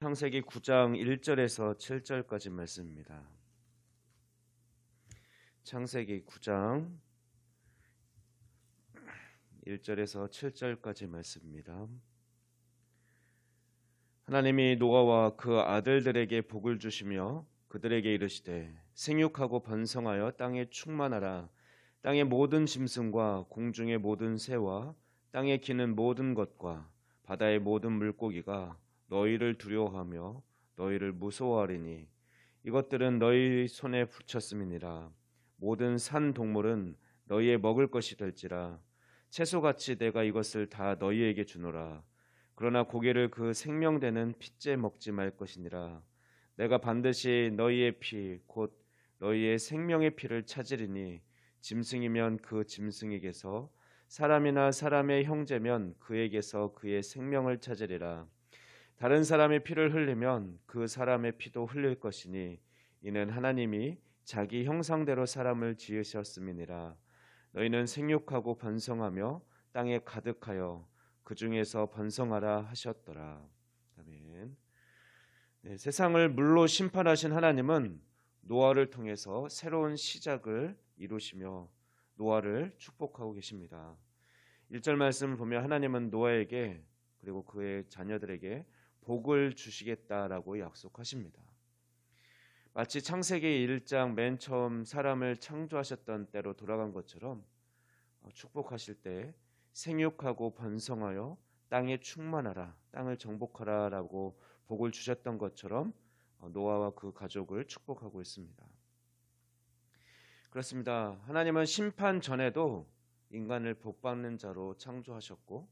창세기 9장 1절에서 7절까지 말씀입니다. 창세기 9장 1절에서 7절까지 말씀입니다. 하나님이 노아와 그 아들들에게 복을 주시며 그들에게 이르시되 생육하고 번성하여 땅에 충만하라. 땅의 모든 짐승과 공중의 모든 새와 땅에 기는 모든 것과 바다의 모든 물고기가 너희를 두려워하며 너희를 무서워하리니 이것들은 너희 손에 붙였음이니라. 모든 산 동물은 너희의 먹을 것이 될지라. 채소같이 내가 이것을 다 너희에게 주노라. 그러나 고기를 그 생명되는 핏째 먹지 말 것이니라. 내가 반드시 너희의 피 곧 너희의 생명의 피를 찾으리니 짐승이면 그 짐승에게서 사람이나 사람의 형제면 그에게서 그의 생명을 찾으리라. 다른 사람의 피를 흘리면 그 사람의 피도 흘릴 것이니 이는 하나님이 자기 형상대로 사람을 지으셨음이니라. 너희는 생육하고 번성하며 땅에 가득하여 그 중에서 번성하라 하셨더라. 아멘. 세상을 물로 심판하신 하나님은 노아를 통해서 새로운 시작을 이루시며 노아를 축복하고 계십니다. 1절 말씀을 보면 하나님은 노아에게 그리고 그의 자녀들에게 복을 주시겠다라고 약속하십니다. 마치 창세기 1장 맨 처음 사람을 창조하셨던 때로 돌아간 것처럼 축복하실 때 생육하고 번성하여 땅에 충만하라, 땅을 정복하라 라고 복을 주셨던 것처럼 노아와 그 가족을 축복하고 있습니다. 그렇습니다. 하나님은 심판 전에도 인간을 복받는 자로 창조하셨고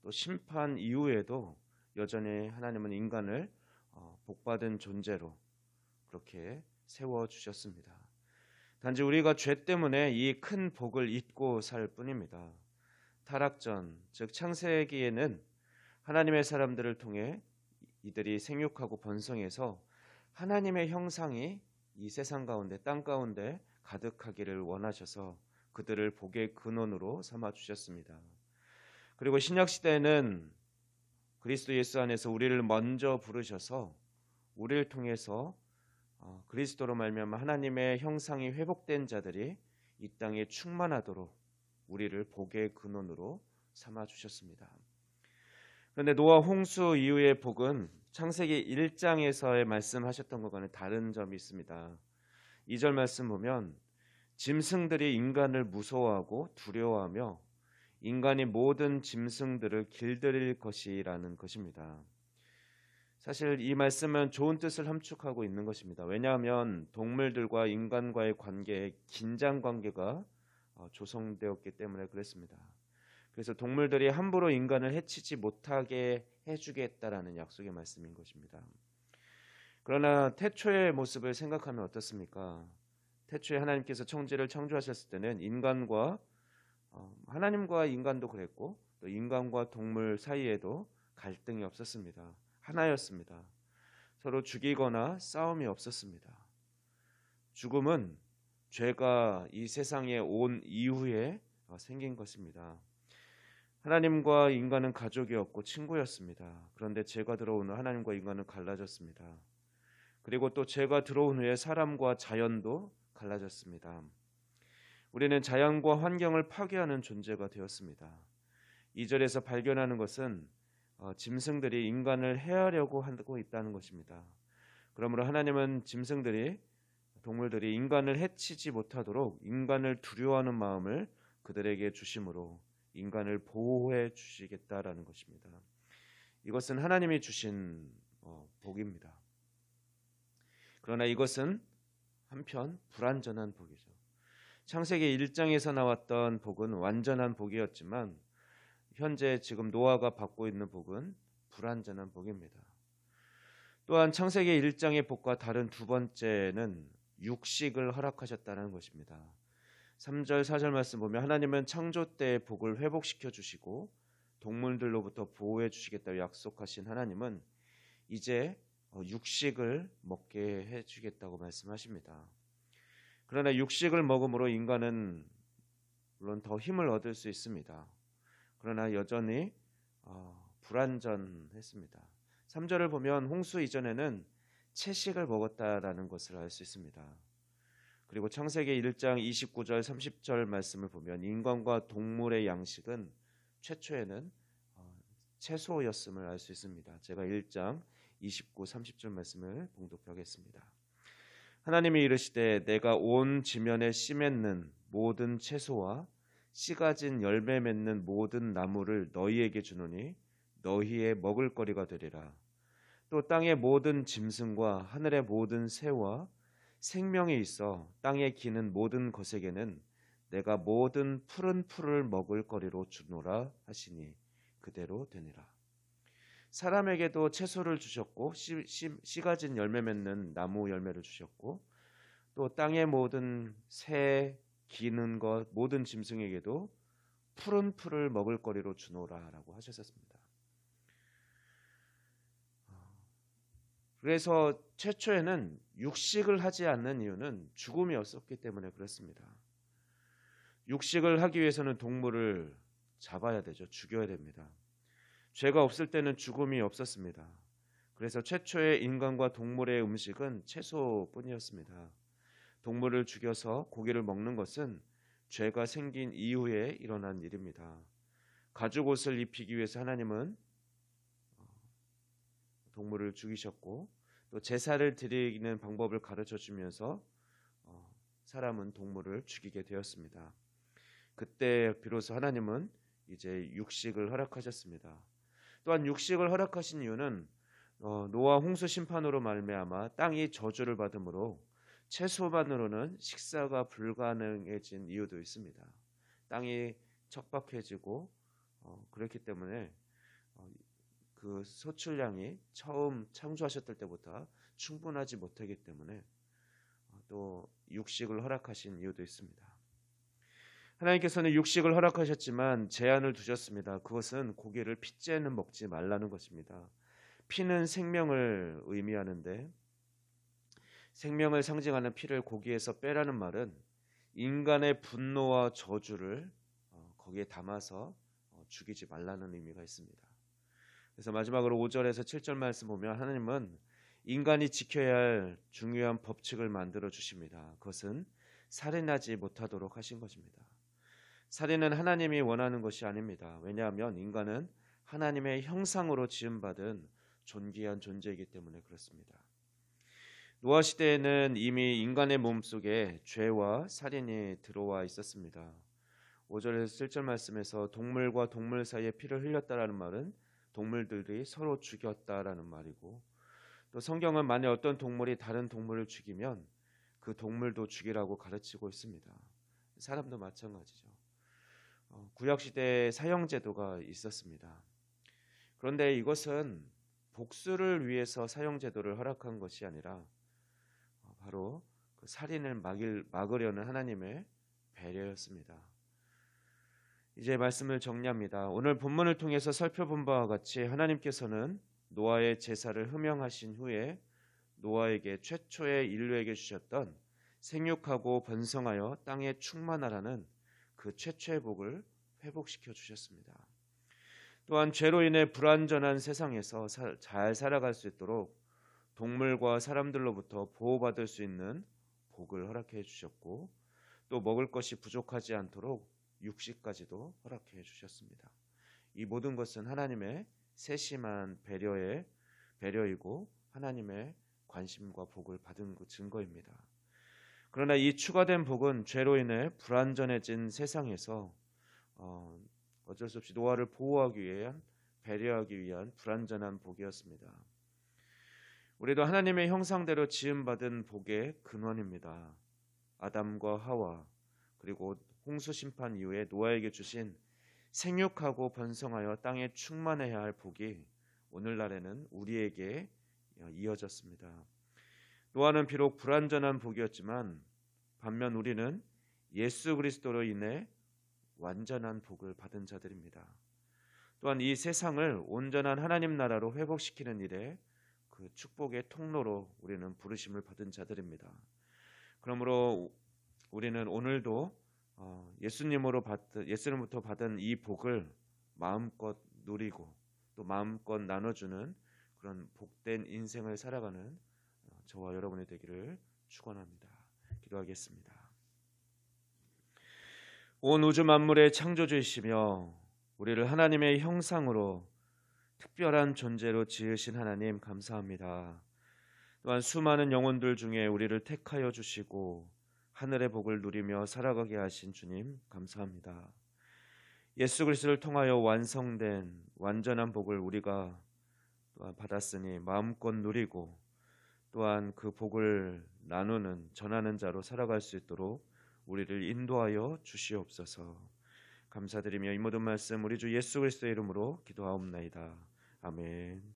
또 심판 이후에도 여전히 하나님은 인간을 복받은 존재로 그렇게 세워주셨습니다. 단지 우리가 죄 때문에 이 큰 복을 잊고 살 뿐입니다. 타락전, 즉 창세기에는 하나님의 사람들을 통해 이들이 생육하고 번성해서 하나님의 형상이 이 세상 가운데 땅 가운데 가득하기를 원하셔서 그들을 복의 근원으로 삼아 주셨습니다. 그리고 신약 시대에는 그리스도 예수 안에서 우리를 먼저 부르셔서 우리를 통해서 그리스도로 말미암아 하나님의 형상이 회복된 자들이 이 땅에 충만하도록 우리를 복의 근원으로 삼아 주셨습니다. 그런데 노아 홍수 이후의 복은 창세기 1장에서의 말씀하셨던 것과는 다른 점이 있습니다. 2절 말씀 보면 짐승들이 인간을 무서워하고 두려워하며 인간이 모든 짐승들을 길들일 것이라는 것입니다. 사실 이 말씀은 좋은 뜻을 함축하고 있는 것입니다. 왜냐하면 동물들과 인간과의 관계에 긴장 관계가 조성되었기 때문에 그랬습니다. 그래서 동물들이 함부로 인간을 해치지 못하게 해주겠다라는 약속의 말씀인 것입니다. 그러나 태초의 모습을 생각하면 어떻습니까? 태초에 하나님께서 천지를 창조하셨을 때는 인간과 하나님과 인간도 그랬고 또 인간과 동물 사이에도 갈등이 없었습니다. 하나였습니다. 서로 죽이거나 싸움이 없었습니다. 죽음은 죄가 이 세상에 온 이후에 생긴 것입니다. 하나님과 인간은 가족이었고 친구였습니다. 그런데 죄가 들어온 후 하나님과 인간은 갈라졌습니다. 그리고 또 죄가 들어온 후에 사람과 자연도 갈라졌습니다. 우리는 자연과 환경을 파괴하는 존재가 되었습니다. 2절에서 발견하는 것은 짐승들이 인간을 해하려고 하고 있다는 것입니다. 그러므로 하나님은 동물들이 인간을 해치지 못하도록 인간을 두려워하는 마음을 그들에게 주심으로 인간을 보호해 주시겠다라는 것입니다. 이것은 하나님이 주신 복입니다. 그러나 이것은 한편 불완전한 복이죠. 창세기 1장에서 나왔던 복은 완전한 복이었지만 현재 지금 노아가 받고 있는 복은 불완전한 복입니다. 또한 창세기 1장의 복과 다른 두 번째는 육식을 허락하셨다는 것입니다. 3절 4절 말씀 보면 하나님은 창조 때의 복을 회복시켜 주시고 동물들로부터 보호해 주시겠다고 약속하신 하나님은 이제 육식을 먹게 해주겠다고 말씀하십니다. 그러나 육식을 먹음으로 인간은 물론 더 힘을 얻을 수 있습니다. 그러나 여전히 불완전했습니다. 3절을 보면 홍수 이전에는 채식을 먹었다라는 것을 알 수 있습니다. 그리고 창세기 1장 29절 30절 말씀을 보면 인간과 동물의 양식은 최초에는 채소였음을 알 수 있습니다. 제가 1장 29, 30절 말씀을 봉독하겠습니다. 하나님이 이르시되 내가 온 지면에 씨 맺는 모든 채소와 씨 가진 열매 맺는 모든 나무를 너희에게 주노니 너희의 먹을거리가 되리라. 또 땅의 모든 짐승과 하늘의 모든 새와 생명이 있어 땅에 기는 모든 것에게는 내가 모든 푸른 풀을 먹을 거리로 주노라 하시니 그대로 되니라. 사람에게도 채소를 주셨고 씨 가진 열매 맺는 나무 열매를 주셨고 또 땅의 모든 새 기는 것 모든 짐승에게도 푸른 풀을 먹을 거리로 주노라라고 하셨습니다. 그래서 최초에는 육식을 하지 않는 이유는 죽음이 없었기 때문에 그렇습니다. 육식을 하기 위해서는 동물을 잡아야 되죠. 죽여야 됩니다. 죄가 없을 때는 죽음이 없었습니다. 그래서 최초의 인간과 동물의 음식은 채소뿐이었습니다. 동물을 죽여서 고기를 먹는 것은 죄가 생긴 이후에 일어난 일입니다. 가죽 옷을 입히기 위해서 하나님은 동물을 죽이셨고 또 제사를 드리는 방법을 가르쳐 주면서 사람은 동물을 죽이게 되었습니다. 그때 비로소 하나님은 이제 육식을 허락하셨습니다. 또한 육식을 허락하신 이유는 노아 홍수 심판으로 말미암아 땅이 저주를 받음으로 채소만으로는 식사가 불가능해진 이유도 있습니다. 땅이 척박해지고 그렇기 때문에 그 소출량이 처음 창조하셨을 때보다 충분하지 못하기 때문에 또 육식을 허락하신 이유도 있습니다. 하나님께서는 육식을 허락하셨지만 제한을 두셨습니다. 그것은 고기를 핏째는 먹지 말라는 것입니다. 피는 생명을 의미하는데 생명을 상징하는 피를 고기에서 빼라는 말은 인간의 분노와 저주를 거기에 담아서 죽이지 말라는 의미가 있습니다. 그래서 마지막으로 5절에서 7절 말씀 보면 하나님은 인간이 지켜야 할 중요한 법칙을 만들어 주십니다. 그것은 살인하지 못하도록 하신 것입니다. 살인은 하나님이 원하는 것이 아닙니다. 왜냐하면 인간은 하나님의 형상으로 지음받은 존귀한 존재이기 때문에 그렇습니다. 노아 시대에는 이미 인간의 몸속에 죄와 살인이 들어와 있었습니다. 5절에서 7절 말씀에서 동물과 동물 사이에 피를 흘렸다라는 말은 동물들이 서로 죽였다라는 말이고 또 성경은 만약 어떤 동물이 다른 동물을 죽이면 그 동물도 죽이라고 가르치고 있습니다. 사람도 마찬가지죠. 구약시대에 사형제도가 있었습니다. 그런데 이것은 복수를 위해서 사형제도를 허락한 것이 아니라 바로 그 살인을 막으려는 하나님의 배려였습니다. 이제 말씀을 정리합니다. 오늘 본문을 통해서 살펴본 바와 같이 하나님께서는 노아의 제사를 허명하신 후에 노아에게 최초의 인류에게 주셨던 생육하고 번성하여 땅에 충만하라는 그 최초의 복을 회복시켜 주셨습니다. 또한 죄로 인해 불완전한 세상에서 잘 살아갈 수 있도록 동물과 사람들로부터 보호받을 수 있는 복을 허락해 주셨고 또 먹을 것이 부족하지 않도록 육식까지도 허락해 주셨습니다. 이 모든 것은 하나님의 세심한 배려이고 하나님의 관심과 복을 받은 그 증거입니다. 그러나 이 추가된 복은 죄로 인해 불완전해진 세상에서 어쩔 수 없이 노아를 보호하기 위한 배려하기 위한 불완전한 복이었습니다. 우리도 하나님의 형상대로 지음받은 복의 근원입니다. 아담과 하와 그리고 홍수 심판 이후에 노아에게 주신 생육하고 번성하여 땅에 충만해야 할 복이 오늘날에는 우리에게 이어졌습니다. 노아는 비록 불완전한 복이었지만 반면 우리는 예수 그리스도로 인해 완전한 복을 받은 자들입니다. 또한 이 세상을 온전한 하나님 나라로 회복시키는 일에 그 축복의 통로로 우리는 부르심을 받은 자들입니다. 그러므로 우리는 오늘도 예수님으로부터 받은 이 복을 마음껏 누리고 또 마음껏 나눠주는 그런 복된 인생을 살아가는 저와 여러분이 되기를 축원합니다. 기도하겠습니다. 온 우주 만물의 창조주이시며 우리를 하나님의 형상으로 특별한 존재로 지으신 하나님 감사합니다. 또한 수많은 영혼들 중에 우리를 택하여 주시고 하늘의 복을 누리며 살아가게 하신 주님 감사합니다. 예수 그리스도를 통하여 완성된 완전한 복을 우리가 또한 받았으니 마음껏 누리고 또한 그 복을 나누는 전하는 자로 살아갈 수 있도록 우리를 인도하여 주시옵소서. 감사드리며 이 모든 말씀 우리 주 예수 그리스도의 이름으로 기도하옵나이다. 아멘.